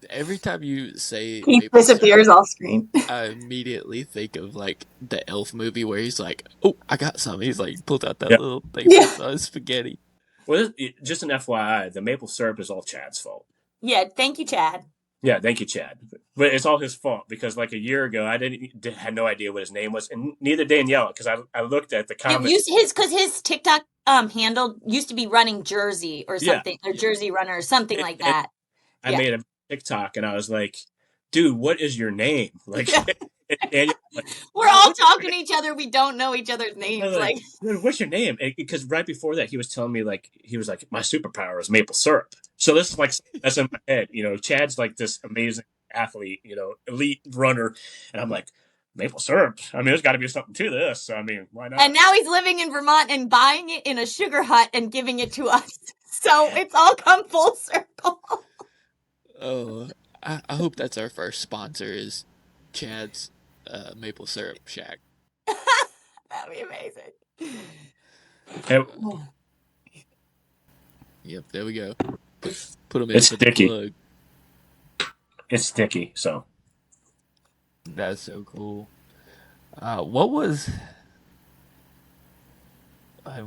Every time you say he disappears off screen. I immediately think of the Elf movie where he's like, "Oh, I got some." He's pulled out that little thing from his spaghetti. Well, just an FYI, the maple syrup is all Chad's fault. Yeah, thank you, Chad. Yeah, thank you, Chad. But it's all his fault because a year ago, I had no idea what his name was, and neither Danyelle, because I looked at the comments. Because his TikTok handle used to be Running Jersey or something, or Jersey Runner or something like that. I made a TikTok and I was like, dude, what is your name? Daniel, we're all talking to each other. We don't know each other's names. Dude, what's your name? Because right before that, he was telling me he was like, my superpower is maple syrup. So this is that's in my head. Chad's this amazing athlete, elite runner, and I'm like, maple syrup. I mean, there's got to be something to this. I mean, why not? And now he's living in Vermont and buying it in a sugar hut and giving it to us. So it's all come full circle. Oh, I hope that's our first sponsor is Chad's Maple Syrup Shack. That'd be amazing. Yep, there we go. Put them in it's for sticky. the plug. It's sticky, so. That's so cool. What was...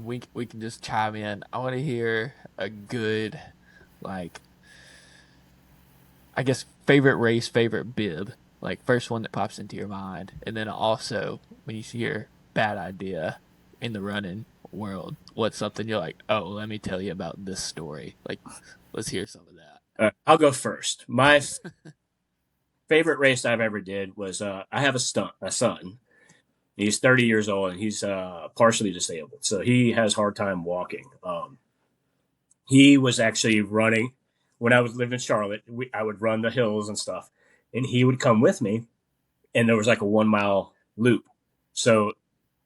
we can just chime in. I want to hear a good, I guess, favorite race, favorite bib. First one that pops into your mind. And then also, when you hear bad idea in the running world, what's something you're like, oh, let me tell you about this story. Let's hear some of that. I'll go first. My favorite race I've ever did was, I have a son. He's 30 years old and he's partially disabled. So he has a hard time walking. He was actually running when I was living in Charlotte. I would run the hills and stuff, and he would come with me. And there was a 1 mile loop. So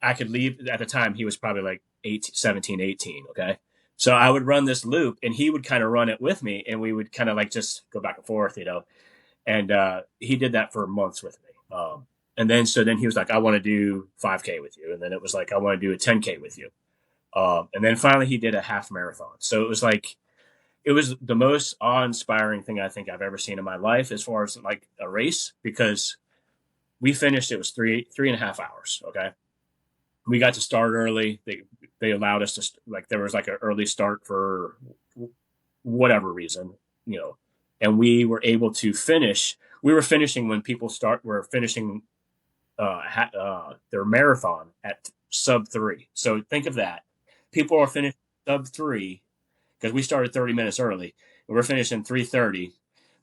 I could leave. At the time, he was probably 17, 18. Okay. So I would run this loop and he would kind of run it with me. And we would kind of just go back and forth, and he did that for months with me. And then he was like, I want to do 5K with you. And then it was I want to do a 10K with you. And then finally he did a half marathon. So it was the most awe-inspiring thing I think I've ever seen in my life as far as a race, because we finished, it was 3.5 hours. Okay. We got to start early. They allowed us to, there was an early start for whatever reason, and we were able to finish. We were finishing when people were finishing their marathon at sub 3. So think of that. People are finishing sub 3 because we started 30 minutes early. And we're finishing 3:30.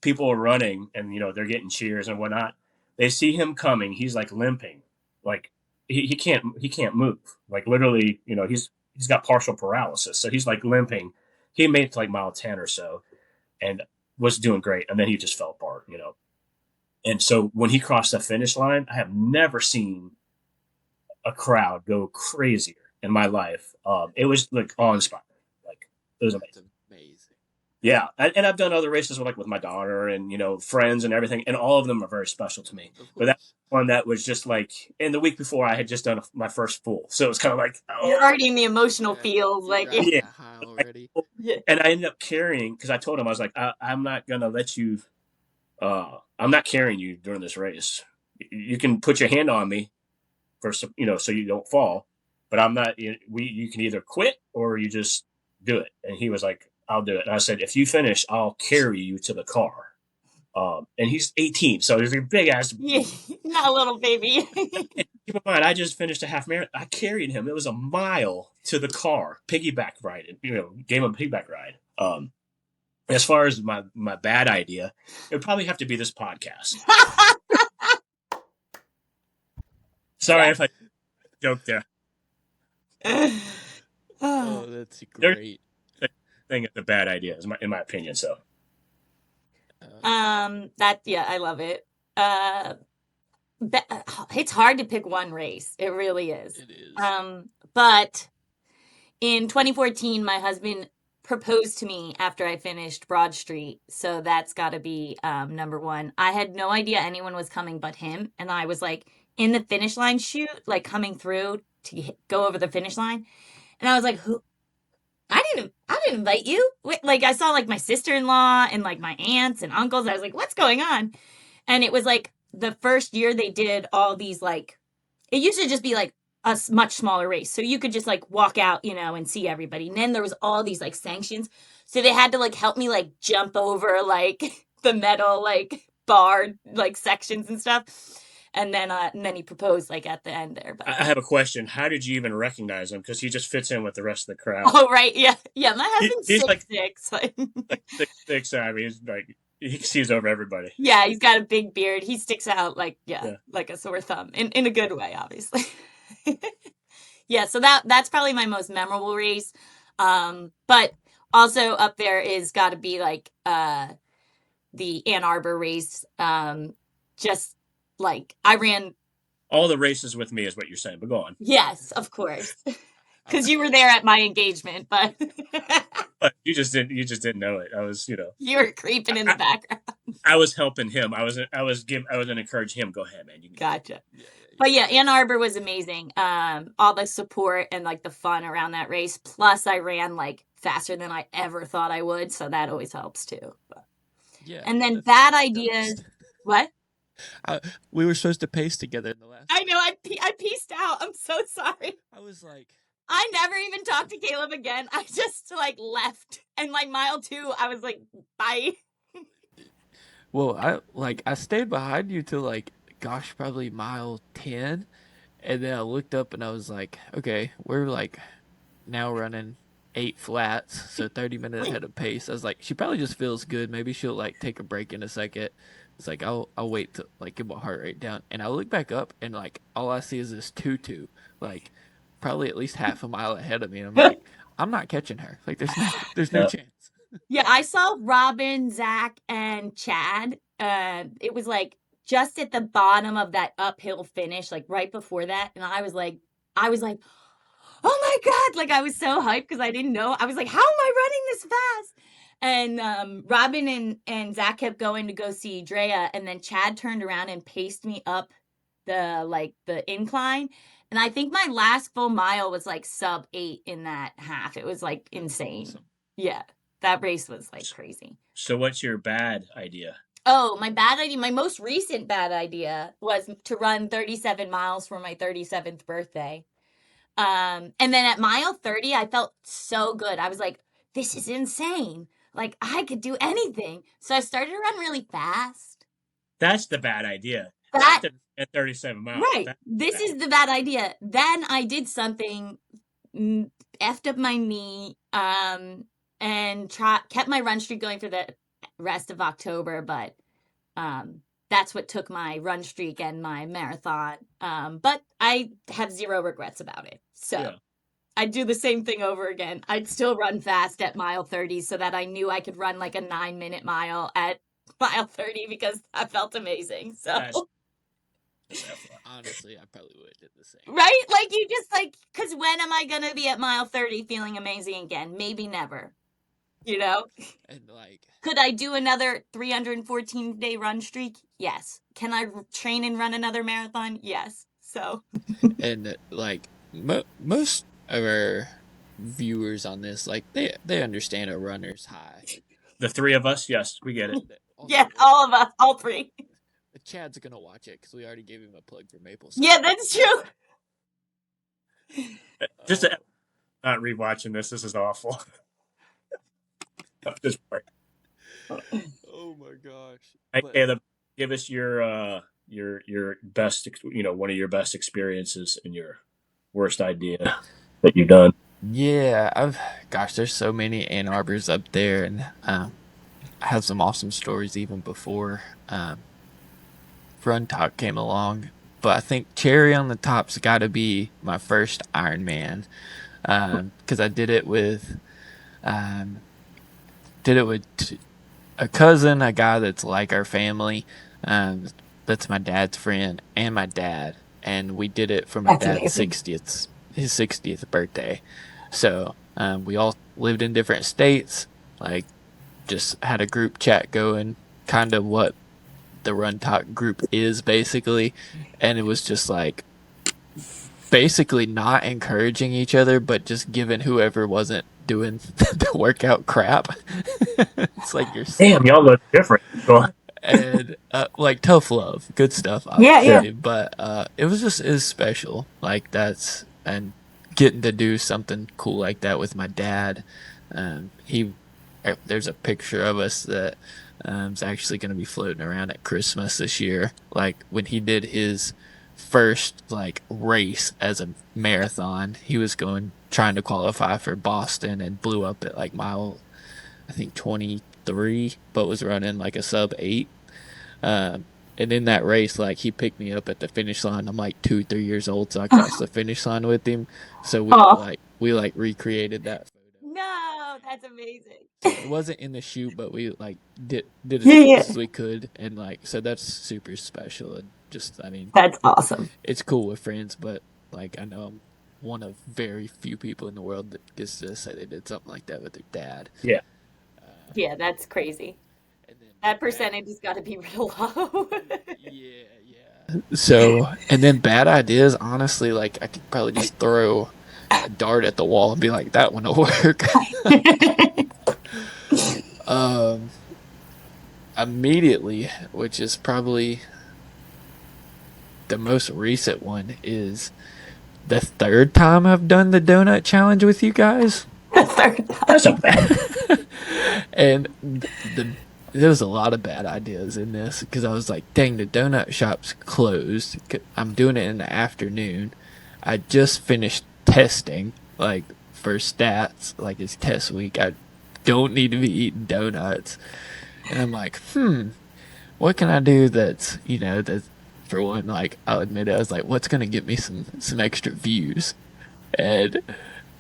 People are running and, they're getting cheers and whatnot. They see him coming. He's limping. He can't move. Literally, he's got partial paralysis. So he's limping. He made it to mile 10 or so and was doing great. And then he just fell apart, And so when he crossed the finish line, I have never seen a crowd go crazier in my life. It was like awe-inspiring. Like it was amazing. That's amazing. Yeah, and I've done other races with, like with my daughter and friends and everything, and all of them are very special to me. Of But that course. one that was just like, and the week before I had just done my first full, so it was kind of like, You're oh already in the emotional Yeah, feels, you're like, riding yeah. that high already. yeah. And I ended up carrying because I told him I was like, I'm not gonna let you. I'm not carrying you during this race. You can put your hand on me for so you don't fall, but I'm not. You can either quit or you just do it. And he was like, I'll do it. And I said, if you finish, I'll carry you to the car. And he's 18, so he's a big ass. Yeah, not a little baby. Keep in mind, I just finished a half marathon. I carried him. It was a mile to the car, piggyback ride. Gave him a piggyback ride. As far as my bad idea, it would probably have to be this podcast. Sorry if I joked there. Oh, that's There's great. a thing it's a bad idea, in my opinion. So I love it. It's hard to pick one race. It really is. It is. But in 2014, my husband proposed to me after I finished Broad Street, so that's got to be number one. I had no idea anyone was coming but him, and I was like in the finish line chute, like coming through to go over the finish line, and I was like, "Who? I didn't invite you." Like I saw like my sister-in-law and like my aunts and uncles. I was like, "What's going on?" And it was like the first year they did all these like, it used to just be like a much smaller race. So you could just like walk out, and see everybody. And then there was all these like sanctions. So they had to like help me like jump over like the metal like bar like sections and stuff. And then he proposed like at the end there. But I have a question. How did you even recognize him? Because he just fits in with the rest of the crowd. oh right, yeah. My husband's He's 6'6". like 6'6". I mean, he's like he sees over everybody. Yeah, he's got a big beard. He sticks out like Yeah. like a sore thumb in a good way, obviously. Yeah, so that's probably my most memorable race. But also up there is got to be like the Ann Arbor race. Just like I ran. All the races with me is what you're saying, but go on. Yes, of course, because you were there at my engagement, but But you just didn't know it. I was, you were creeping in the background. I was helping him. I was gonna encourage him. Go ahead, man. You can Gotcha. But yeah, Ann Arbor was amazing. All the support and like the fun around that race. Plus, I ran like faster than I ever thought I would, so that always helps too. But. Yeah. And then bad ideas. What? We were supposed to pace together in the last. I know. I pieced out. I'm so sorry. I was like, I never even talked to Caleb again. I just like left, and like mile 2, I was like, bye. well, I stayed behind you till like, gosh, probably mile 10, and then I looked up and I was like, okay, we're like now running 8 flats, so 30 minutes ahead of pace. I was like, she probably just feels good. Maybe she'll like take a break in a second. It's like I'll wait to like get my heart rate down, and I look back up and like all I see is this tutu, like probably at least half a mile ahead of me. And I'm like, I'm not catching her. Like there's no chance. Yeah, I saw Robin, Zach, and Chad. It was like just at the bottom of that uphill finish, like right before that, and I was like, oh my God. Like I was so hyped because I didn't know. I was like, how am I running this fast? And Robin and Zach kept going to go see Drea, and then Chad turned around and paced me up the incline. And I think my last full mile was like sub 8 in that half. It was like insane. Awesome. Yeah, that race was like crazy. So what's your bad idea? Oh, my bad idea. My most recent bad idea was to run 37 miles for my 37th birthday. And then at mile 30, I felt so good. I was like, this is insane. Like I could do anything. So I started to run really fast. That's the bad idea. That At 37 miles. right. This is the bad idea. Then I did something, effed up my knee, and kept my run streak going for the rest of October, but that's what took my run streak and my marathon. But I have zero regrets about it. So Yeah. I'd do the same thing over again. I'd still run fast at mile 30 so that I knew I could run like a 9-minute mile at mile 30 because I felt amazing. So Honestly, I probably would have did the same. Right? Like, you just like, because when am I going to be at mile 30 feeling amazing again? Maybe never. You know? And like, Could I do another 314-day run streak? Yes. Can I train and run another marathon? Yes. So. and like most of our viewers on this, like they understand a runner's high. The three of us, yes, we get it. Yeah, all of us, all three. Chad's gonna watch it because we already gave him a plug for Maple. Yeah, that's true. Just not rewatching this. This is awful. This part. Oh my gosh! Hey, But Caleb, give us your best, one of your best experiences and your worst idea that you've done. yeah, there's so many Ann Arbors up there, and I have some awesome stories even before Run Talk came along. But I think cherry on the top's got to be my first Ironman, because I um, did it with a cousin, a guy that's like our family, um, that's my dad's friend and my dad, and we did it for my dad's 60th birthday. So we all lived in different states, like just had a group chat going, kind of what the Run Talk group is basically, and it was just like basically not encouraging each other, but just giving whoever wasn't doing the workout crap. It's like you're Damn, y'all look different. and like tough love, good stuff, Yeah, obviously. But it was special. Like that's and getting to do something cool like that with my dad. There's a picture of us that is actually going to be floating around at Christmas this year. Like when he did his first like race as a marathon, he was trying to qualify for Boston and blew up at like mile, I think 23, but was running like a sub 8. And in that race, like he picked me up at the finish line. I'm like 2-3 years old, so I crossed the finish line with him. So we recreated that photo. No, that's amazing. So it wasn't in the shoot, but we like did as best as we could, and like so that's super special. And just that's awesome. It's cool with friends, but like I know I'm one of very few people in the world that gets to say they did something like that with their dad. Yeah. Yeah, that's crazy. And then That percentage has got to be real low. yeah. So, and then bad ideas, honestly, like I could probably just throw a dart at the wall and be like, that one will work. Immediately, which is probably the most recent one, is the third time I've done the donut challenge with you guys. The third time. That's a bad. And there was a lot of bad ideas in this because I was like, dang, the donut shop's closed. I'm doing it in the afternoon. I just finished testing, like for stats, like it's test week. I don't need to be eating donuts. And I'm like, what can I do that's for one, like I'll admit it, I was like, what's gonna get me some extra views? And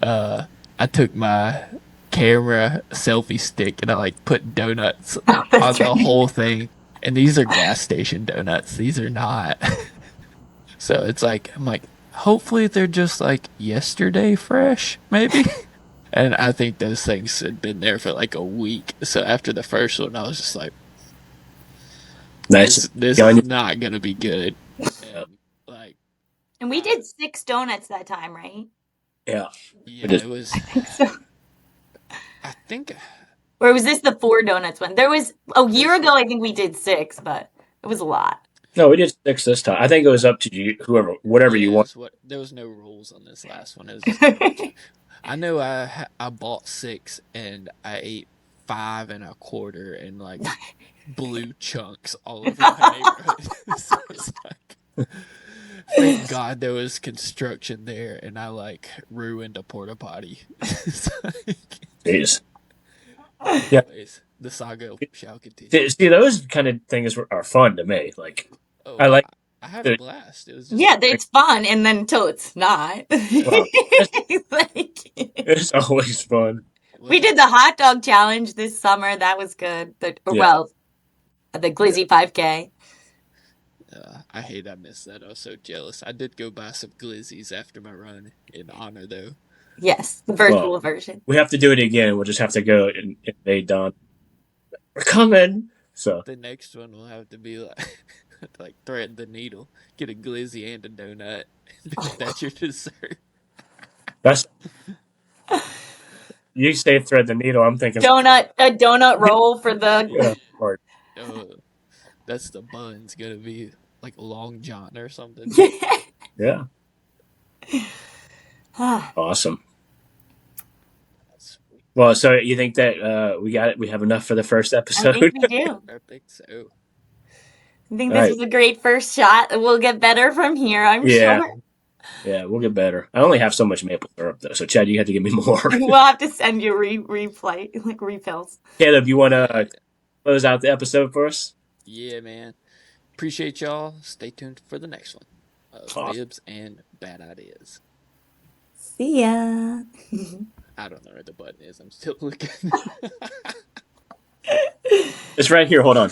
I took my camera selfie stick and I like put donuts on the whole thing. And these are gas station donuts. These are not. So it's like I'm like, hopefully they're just like yesterday fresh, maybe. And I think those things had been there for like a week. So after the first one, I was just like, Nice. This is not gonna be good. And we did 6 donuts that time, right? Yeah. It was. I think so. I think. Or was this the 4 donuts one? There was a year ago. I think we did 6, but it was a lot. No, we did 6 this time. I think it was up to you, whatever you want. There was no rules on this last one. It was I know I bought 6 and I ate 5 1/4 and like blue chunks all over my neighborhood. So it's like, thank God there was construction there and I like ruined a porta potty. Jeez. Yeah. Anyways, the saga shall continue. See, those kind of things are fun to me. Like, I had a blast. It was just it's fun, and then until it's not. Well, it's always fun. We did the hot dog challenge this summer. That was good. The Glizzy 5K. I hate I missed that. I was so jealous. I did go buy some glizzies after my run in honor, though. Yes, the virtual version. We have to do it again. We'll just have to go and invade Don. We're coming. So The next one will have to be like thread the needle, get a glizzy and a donut. That's your dessert. that's you say thread the needle. I'm thinking A donut roll for the. yeah, or That's the bun's gonna be like Long John or something. yeah. Awesome. Well, so you think that we have enough for the first I episode? think we do. I think so. I think this was a great first shot. We'll get better from here, I'm Yeah. sure. Yeah, we'll get better. I only have so much maple syrup though, so Chad, you have to give me more. We'll have to send you replay, like refills. Caleb, you want to close out the episode for us? Yeah, man. Appreciate y'all. Stay tuned for the next one. Awesome. Bibs and Bad Ideas. See ya. I don't know where the button is. I'm still looking. It's right here. Hold on.